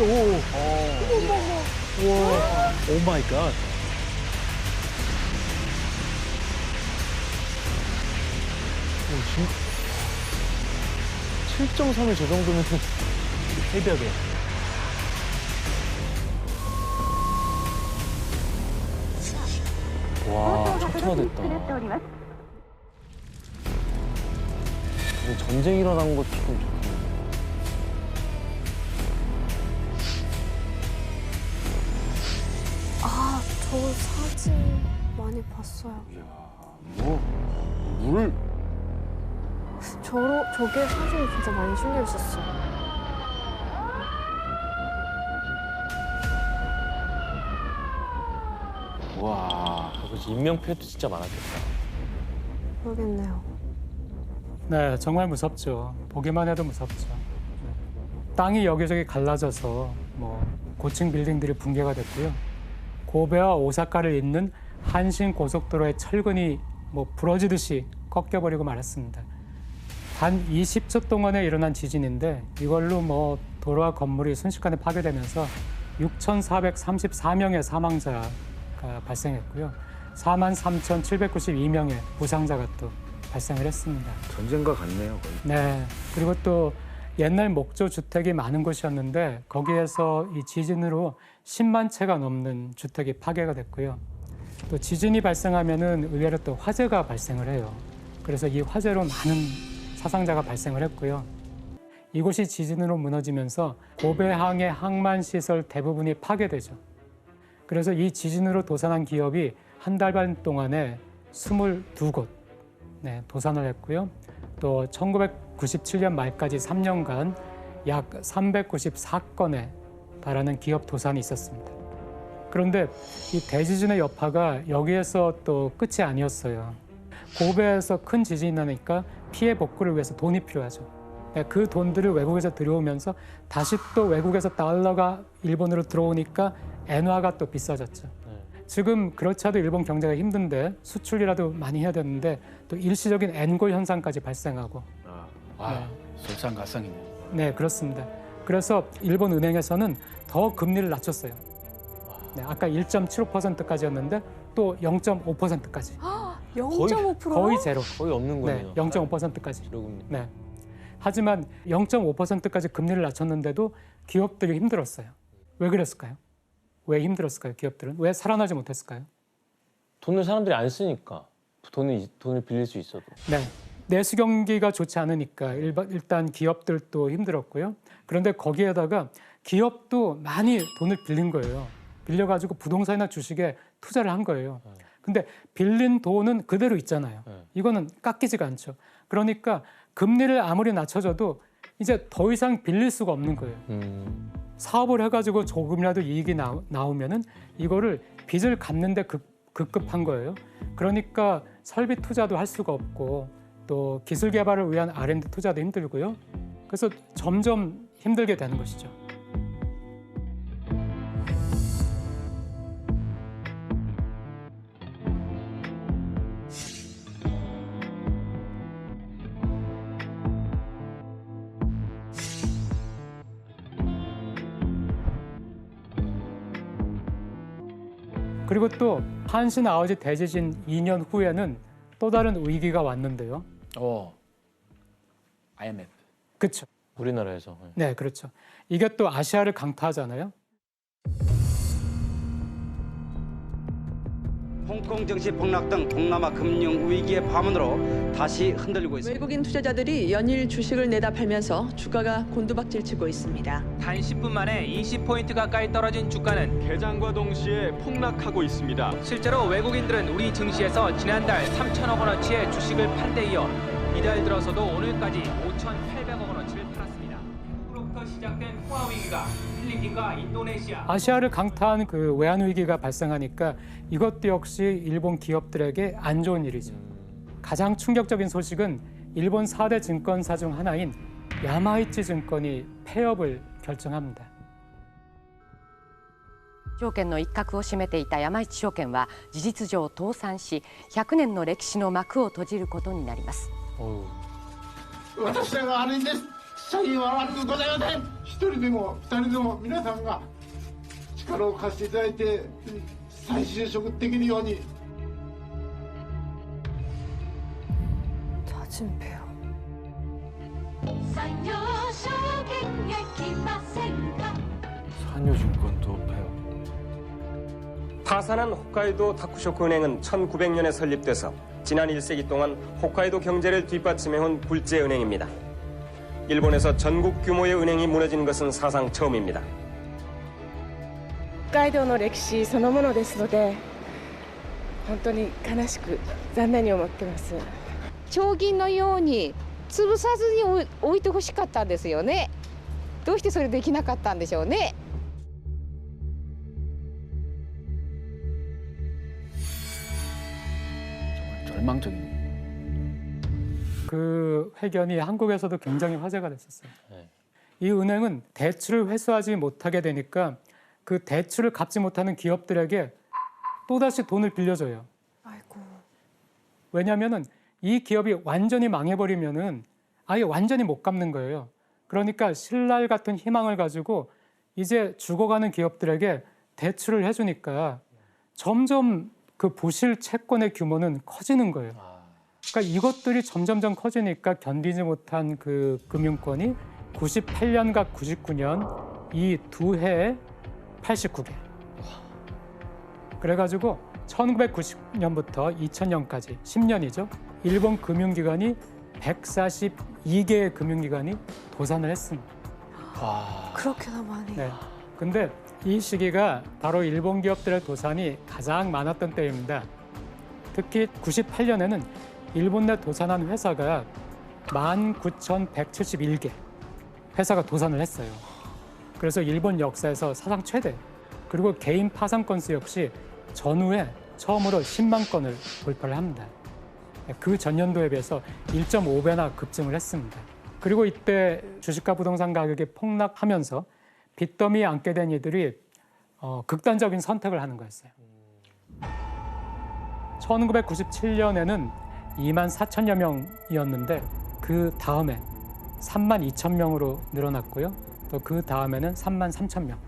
우와. 오 마이 갓. 7.3이 저 정도면 새벽에. 와, 초토화됐다. 전쟁 일어난 것처럼 좋겠네. 아, 저 사진 많이 봤어요. 이야, 뭐 물. 저게 사진이 진짜 많이 실려 있었어요. 와. 그래서 인명피해도 진짜 많았겠다. 모르겠네요. 네, 정말 무섭죠. 보기만 해도 무섭죠. 땅이 여기저기 갈라져서 뭐 고층 빌딩들이 붕괴가 됐고요. 고베와 오사카를 잇는 한신 고속도로의 철근이 뭐 부러지듯이 꺾여버리고 말았습니다. 단 20초 동안에 일어난 지진인데 이걸로 뭐 도로와 건물이 순식간에 파괴되면서 6,434명의 사망자가 발생했고요. 43,792명의 부상자가 또 발생을 했습니다. 전쟁과 같네요, 거의. 네. 그리고 또 옛날 목조 주택이 많은 곳이었는데 거기에서 이 지진으로 10만 채가 넘는 주택이 파괴가 됐고요. 또 지진이 발생하면은 의외로 또 화재가 발생을 해요. 그래서 이 화재로 많은 사상자가 발생을 했고요. 이곳이 지진으로 무너지면서 고베항의 항만 시설 대부분이 파괴되죠. 그래서 이 지진으로 도산한 기업이 한 달 반 동안에 22곳 도산을 했고요. 또 1997년 말까지 3년간 약 394건에 달하는 기업 도산이 있었습니다. 그런데 이 대지진의 여파가 여기에서 또 끝이 아니었어요. 고베에서 큰 지진이 나니까 피해 복구를 위해서 돈이 필요하죠. 그 돈들을 외국에서 들여오면서 다시 또 외국에서 달러가 일본으로 들어오니까 엔화가 또 비싸졌죠. 지금 그렇지 않아도 일본 경제가 힘든데 수출이라도 많이 해야 되는데 또 일시적인 엔고 현상까지 발생하고. 설상가상이네. 네, 그렇습니다. 그래서 일본 은행에서는 더 금리를 낮췄어요. 네, 아까 1.75%까지였는데 또 0.5%까지. 0.5%요? 거의 제로. 거의 없는 네, 거네요. 0.5%까지. 기록은. 네. 하지만 0.5%까지 금리를 낮췄는데도 기업들이 힘들었어요. 왜 그랬을까요? 왜 힘들었을까요? 기업들은 왜 살아나지 못했을까요? 돈을 사람들이 안 쓰니까. 돈을 빌릴 수 있어도. 네. 내수 경기가 좋지 않으니까 일단 기업들도 힘들었고요. 그런데 거기에다가 기업도 많이 돈을 빌린 거예요. 빌려가지고 부동산이나 주식에 투자를 한 거예요. 근데 빌린 돈은 그대로 있잖아요. 이거는 깎이지가 않죠. 그러니까 금리를 아무리 낮춰줘도 이제 더 이상 빌릴 수가 없는 거예요. 사업을 해가지고 조금이라도 이익이 나오면은 이거를 빚을 갚는데 급급한 거예요. 그러니까 설비 투자도 할 수가 없고 또 기술 개발을 위한 R&D 투자도 힘들고요. 그래서 점점 힘들게 되는 것이죠. 그리고 또 한신 아워지 대지진 2년 후에는 또 다른 위기가 왔는데요. IMF. 그렇죠. 우리나라에서. 네, 그렇죠. 이게 또 아시아를 강타하잖아요. 홍콩 증시 폭락 등 동남아 금융 위기의 파문으로 다시 흔들리고 있습니다. 외국인 투자자들이 연일 주식을 내다 팔면서 주가가 곤두박질치고 있습니다. 단 10분 만에 20포인트 가까이 떨어진 주가는 개장과 동시에 폭락하고 있습니다. 실제로 외국인들은 우리 증시에서 지난달 3천억 원어치의 주식을 판 데 이어 이달 들어서도 오늘까지 5,800억 원어치를 팔았습니다. 미국으로부터 시작된 통화 위기가 필리핀과 인도네시아 아시아를 강타한 그 외환 위기가 발생하니까 이것도 역시 일본 기업들에게 안 좋은 일이죠. 가장 충격적인 소식은 일본 4대 증권사 중 하나인 야마이치 증권이 폐업을 결정합니다. 証券の一角を占めていた山一証券は事実上倒産し100年の歴史の幕を閉じることになります。私らが悪いんです。社員は悪くございません。一人でも二人でも皆さんが力を貸していただいて再就職できるように。 차진배요. 산요증권 도파요. 타산한 홋카이도 다쿠쇼쿠 은행은 1900년에 설립돼서 지난 1세기 동안 홋카이도 경제를 뒷받침해온 굴제 은행입니다. 일본에서 전국 규모의 은행이 무너진 것은 사상 처음입니다. 北海道の歴史そのものですので、本当に悲しく残念に思ってます。町銀のように潰さずに置いてほしかったんですよね。どうしてそれできなかったんでしょうね。 절망적인. 그 회견이 한국에서도 굉장히 화제가 됐었어요. 이 은행은 대출을 회수하지 못하게 되니까 그 대출을 갚지 못하는 기업들에게 또다시 돈을 빌려줘요. 아이고. 왜냐하면은 이 기업이 완전히 망해버리면은 아예 완전히 못 갚는 거예요. 그러니까 신랄 같은 희망을 가지고 이제 죽어가는 기업들에게 대출을 해주니까 점점 그 부실 채권의 규모는 커지는 거예요. 그러니까 이것들이 점점점 커지니까 견디지 못한 그 금융권이 98년과 99년 이 두 해에 89개. 그래가지고 1990년부터 2000년까지 10년이죠. 일본 금융기관이 142개의 금융기관이 도산을 했습니다. 그렇게나 많이. 네. 근데 이 시기가 바로 일본 기업들의 도산이 가장 많았던 때입니다. 특히 98년에는 일본 내 도산한 회사가 19,171개 회사가 도산을 했어요. 그래서 일본 역사에서 사상 최대, 그리고 개인 파산 건수 역시 전후에 처음으로 10만 건을 돌파를 합니다. 그 전년도에 비해서 1.5배나 급증을 했습니다. 그리고 이때 주식과 부동산 가격이 폭락하면서 빚더미에 앉게 된 이들이 극단적인 선택을 하는 거였어요. 1997년에는 2만 4천여 명이었는데 그 다음에 3만 2천 명으로 늘어났고요. 또 그 다음에는 3만 3천 명.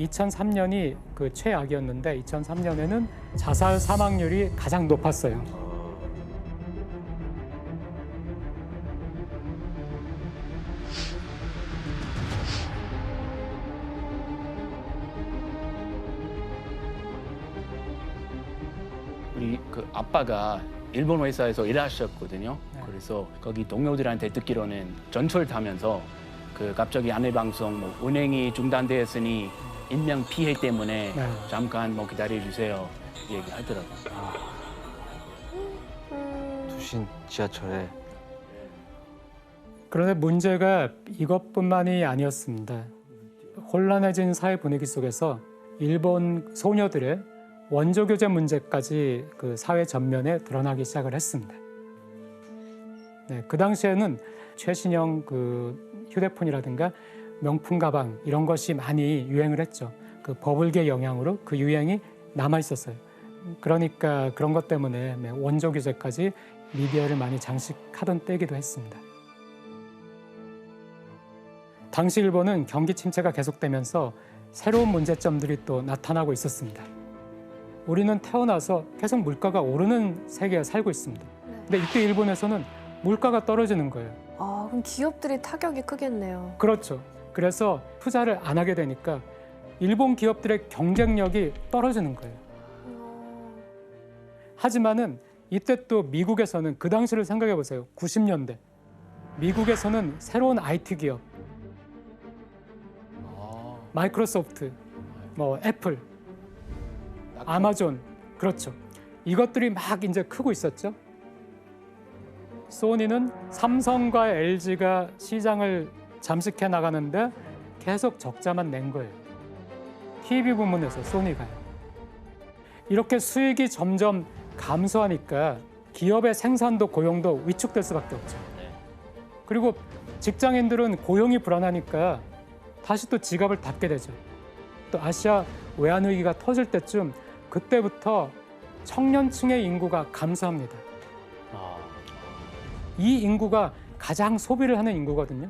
2003년이 그 최악이었는데 2003년에는 자살 사망률이 가장 높았어요. 우리 그 아빠가 일본 회사에서 일하셨거든요. 네. 그래서 거기 동료들한테 듣기로는 전철 타면서 그 갑자기 안내 방송 뭐 운행이 중단되었으니 인명 피해 때문에 네. 잠깐 뭐 기다려 주세요 얘기하더라고요. 투신 지하철에. 그런데 문제가 이것뿐만이 아니었습니다. 혼란해진 사회 분위기 속에서 일본 소녀들의 원조 교제 문제까지 그 사회 전면에 드러나기 시작을 했습니다. 네, 그 당시에는 최신형 그 휴대폰이라든가 명품 가방 이런 것이 많이 유행을 했죠. 그 버블계 영향으로 그 유행이 남아 있었어요. 그러니까 그런 것 때문에 원조 규제까지 미디어를 많이 장식하던 때이기도 했습니다. 당시 일본은 경기 침체가 계속되면서 새로운 문제점들이 또 나타나고 있었습니다. 우리는 태어나서 계속 물가가 오르는 세계에 살고 있습니다. 근데 이때 일본에서는 물가가 떨어지는 거예요. 아, 그럼 기업들이 타격이 크겠네요. 그렇죠. 그래서 투자를 안 하게 되니까 일본 기업들의 경쟁력이 떨어지는 거예요. 하지만은 이때 또 미국에서는 그 당시를 생각해 보세요. 90년대. 미국에서는 새로운 IT 기업, 마이크로소프트, 뭐 애플, 아마존, 그렇죠. 이것들이 막 이제 크고 있었죠. 소니는 삼성과 LG가 시장을 잠식해 나가는데 계속 적자만 낸 거예요. TV 부문에서 소니가요. 이렇게 수익이 점점 감소하니까 기업의 생산도 고용도 위축될 수밖에 없죠. 그리고 직장인들은 고용이 불안하니까 다시 또 지갑을 닫게 되죠. 또 아시아 외환 위기가 터질 때쯤 그때부터 청년층의 인구가 감소합니다. 이 인구가 가장 소비를 하는 인구거든요.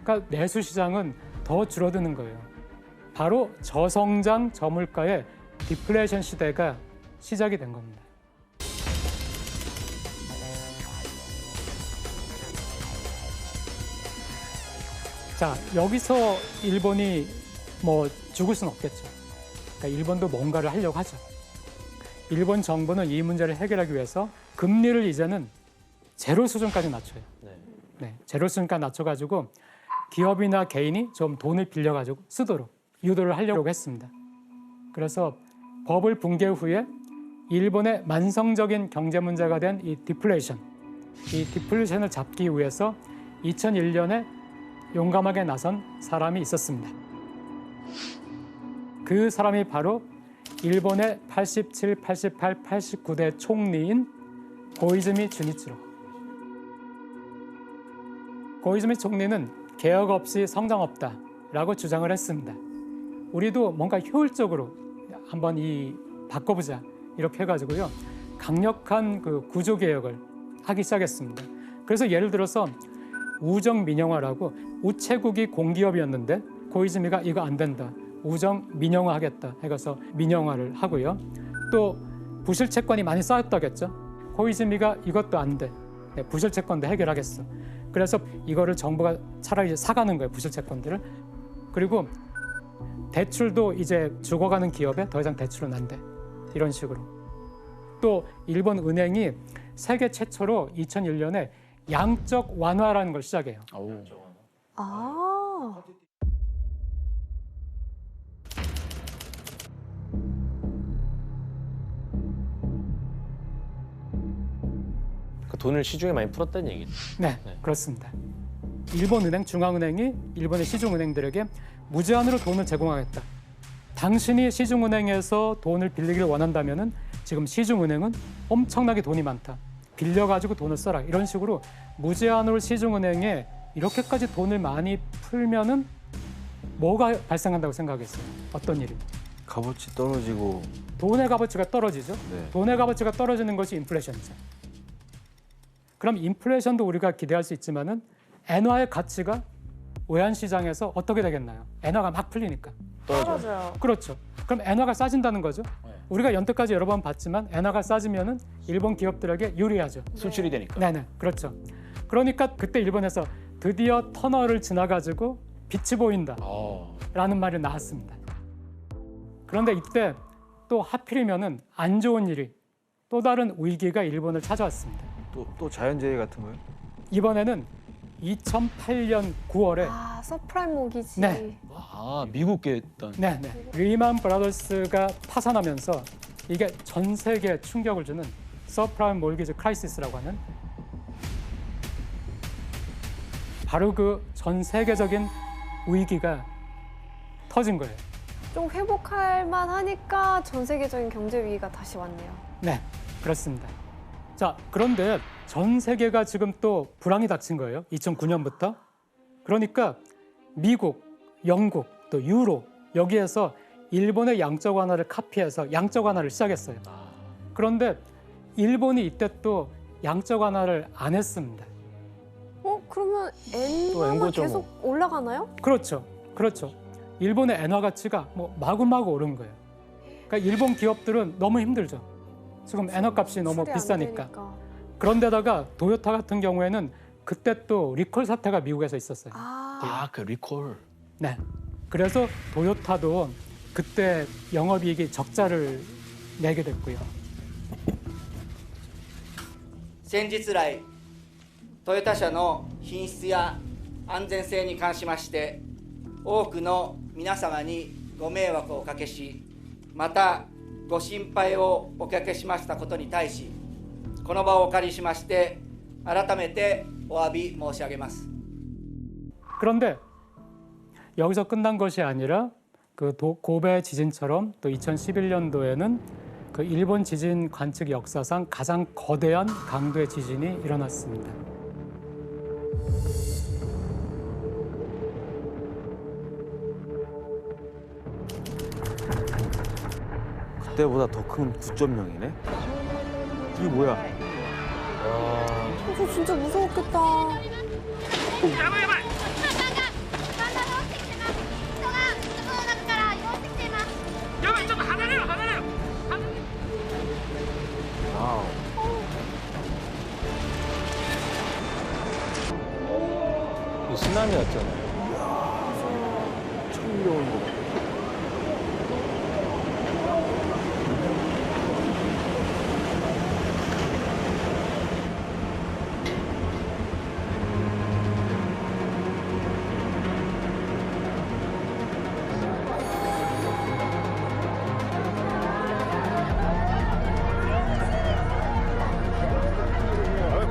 그러니까 내수 시장은 더 줄어드는 거예요. 바로 저성장 저물가의 디플레이션 시대가 시작이 된 겁니다. 자, 여기서 일본이 뭐 죽을 수는 없겠죠. 그러니까 일본도 뭔가를 하려고 하죠. 일본 정부는 이 문제를 해결하기 위해서 금리를 이제는 제로 수준까지 낮춰요. 네, 제로 수준까지 낮춰가지고 기업이나 개인이 좀 돈을 빌려가지고 쓰도록 유도를 하려고 했습니다. 그래서 버블 붕괴 후에 일본의 만성적인 경제 문제가 된 이 디플레이션을 잡기 위해서 2001년에 용감하게 나선 사람이 있었습니다. 그 사람이 바로 일본의 87, 88, 89대 총리인 고이즈미 주니치로. 고이즈미 총리는 개혁 없이 성장 없다라고 주장을 했습니다. 우리도 뭔가 효율적으로 한번 바꿔보자 이렇게 해가지고요, 강력한 그 구조 개혁을 하기 시작했습니다. 그래서 예를 들어서 우정 민영화라고, 우체국이 공기업이었는데 고이즈미가 이거 안 된다, 우정 민영화하겠다 해서 민영화를 하고요. 또 부실 채권이 많이 쌓였다겠죠. 고이즈미가 이것도 안 돼, 부실 채권도 해결하겠어. 그래서 이거를 정부가 차라리 사가는 거예요, 부실 채권들을. 그리고 대출도 이제 죽어가는 기업에 더 이상 대출은 안 돼, 이런 식으로. 또 일본 은행이 세계 최초로 2001년에 양적 완화라는 걸 시작해요. 아. 그 돈을 시중에 많이 풀었다는 얘기죠. 네, 그렇습니다. 일본 은행, 중앙은행이 일본의 시중은행들에게 무제한으로 돈을 제공하겠다. 당신이 시중은행에서 돈을 빌리기를 원한다면은 지금 시중은행은 엄청나게 돈이 많다, 빌려가지고 돈을 써라, 이런 식으로 무제한으로 시중은행에 이렇게까지 돈을 많이 풀면은 뭐가 발생한다고 생각했어요? 어떤 일이? 값어치 떨어지고. 돈의 값어치가 떨어지죠. 네. 돈의 값어치가 떨어지는 것이 인플레이션이죠. 그럼 인플레이션도 우리가 기대할 수 있지만은 엔화의 가치가 외환시장에서 어떻게 되겠나요? 엔화가 막 풀리니까. 떨어져요. 그렇죠. 그럼 엔화가 싸진다는 거죠. 우리가 연태까지 여러 번 봤지만 엔화가 싸지면은 일본 기업들에게 유리하죠. 수출이 되니까. 네네, 그렇죠. 그러니까 그때 일본에서 드디어 터널을 지나가지고 빛이 보인다라는 말이 나왔습니다. 그런데 이때 또 하필이면은 안 좋은 일이, 또 다른 위기가 일본을 찾아왔습니다. 또 자연재해 같은 거요? 이번에는 2008년 9월에 서프라임 모기지. 네. 미국에 있던. 네네. 리만 브라더스가 파산하면서 이게 전 세계에 충격을 주는 서프라임 몰기지 크라이시스라고 하는, 바로 그 전 세계적인 위기가 터진 거예요. 좀 회복할 만하니까 전 세계적인 경제 위기가 다시 왔네요. 네, 그렇습니다. 자, 그런데 전 세계가 지금 또 불황이 닥친 거예요. 2009년부터. 그러니까 미국, 영국, 또 유로, 여기에서 일본의 양적 완화를 카피해서 양적 완화를 시작했어요. 그런데 일본이 이때 또 양적 완화를 안 했습니다. 그러면 엔화가 계속 올라가나요? 그렇죠. 그렇죠. 일본의 엔화 가치가 뭐 마구마구 오른 거예요. 그러니까 일본 기업들은 너무 힘들죠. 지금 엔화 값이 너무 비싸니까. 그런데다가 도요타 같은 경우에는 그때 또 리콜 사태가 미국에서 있었어요. 그 리콜. 네. 그래서 도요타도 그때 영업이익이 적자를 내게 됐고요. 先日来トヨタ車の品質や安全性に関しまして多くの皆様にご迷惑をおかけし、またご心配をおかけしましたことに対し、この場をお借りしまして改めてお詫び申し上げます。 그런데 여기서 끝난 것이 아니라 그 고베 지진처럼 또 2011년도에는 그 일본 지진 관측 역사상 가장 거대한 강도의 지진이 일어났습니다. 그때보다 더 큰 9.0이네? 이게 뭐야? 진짜 무서웠겠다. 이 쓰나미였잖아요. 처음 들어오는 거 같아.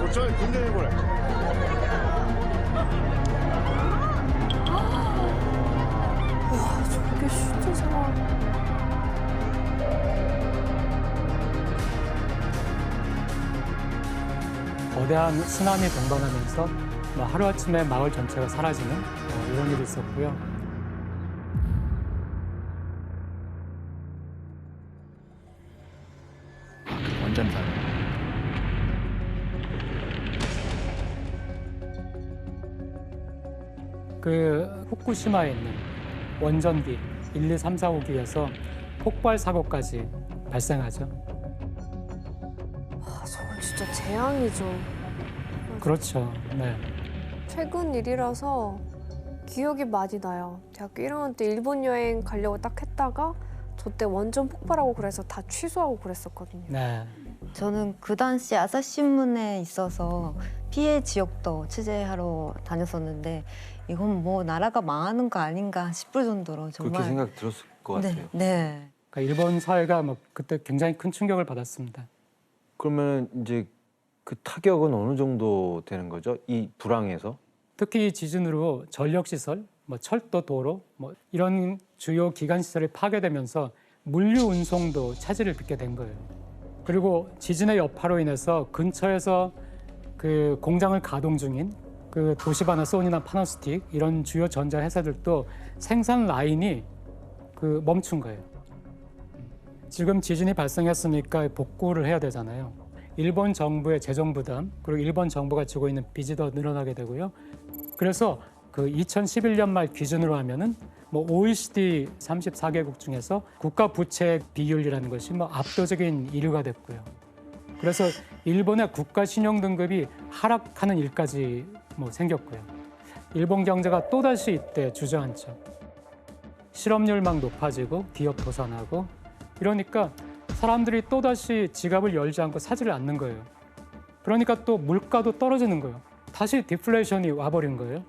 고쳐 굉장히 보래. 와, 저게 진짜 상황. 거대한 쓰나미 동반하면서 뭐 하루아침에 마을 전체가 사라지는 이런 일이 있었고요. 원전 사고. 그 후쿠시마에 있는 원전기 1, 2, 3, 4, 5기에서 폭발 사고까지 발생하죠. 와, 저건 진짜 재앙이죠. 그렇죠. 네. 최근 일이라서 기억이 많이 나요. 대학교 1학년 때 일본 여행 가려고 딱 했다가 저 때 원전 폭발하고 그래서 다 취소하고 그랬었거든요. 네. 저는 그 당시 아사히신문에 있어서 피해 지역도 취재하러 다녔었는데 이건 뭐 나라가 망하는 거 아닌가 싶을 정도로 정말 그렇게 생각 들었을 것 같아요. 네, 네. 그러니까 일본 사회가 뭐 그때 굉장히 큰 충격을 받았습니다. 그러면 이제 그 타격은 어느 정도 되는 거죠? 이 불황에서? 특히 이 지진으로 전력시설, 뭐 철도, 도로, 뭐 이런 주요 기관 시설이 파괴되면서 물류 운송도 차질을 빚게 된 거예요. 그리고 지진의 여파로 인해서 근처에서 그 공장을 가동 중인 그 도시바나, 소니나 파나소닉 이런 주요 전자 회사들도 생산 라인이 그 멈춘 거예요. 지금 지진이 발생했으니까 복구를 해야 되잖아요. 일본 정부의 재정 부담, 그리고 일본 정부가 지고 있는 빚이 더 늘어나게 되고요. 그래서 그 2011년 말 기준으로 하면은 뭐 OECD 34개국 중에서 국가 부채 비율이라는 것이 뭐 압도적인 1위가 됐고요. 그래서 일본의 국가 신용 등급이 하락하는 일까지 뭐 생겼고요. 일본 경제가 또다시 이때 주저앉죠. 실업률 막 높아지고 기업 도산하고 이러니까 사람들이 또다시 지갑을 열지 않고 사지를 않는 거예요. 그러니까 또 물가도 떨어지는 거예요. 다시 디플레이션이 와버린 거예요.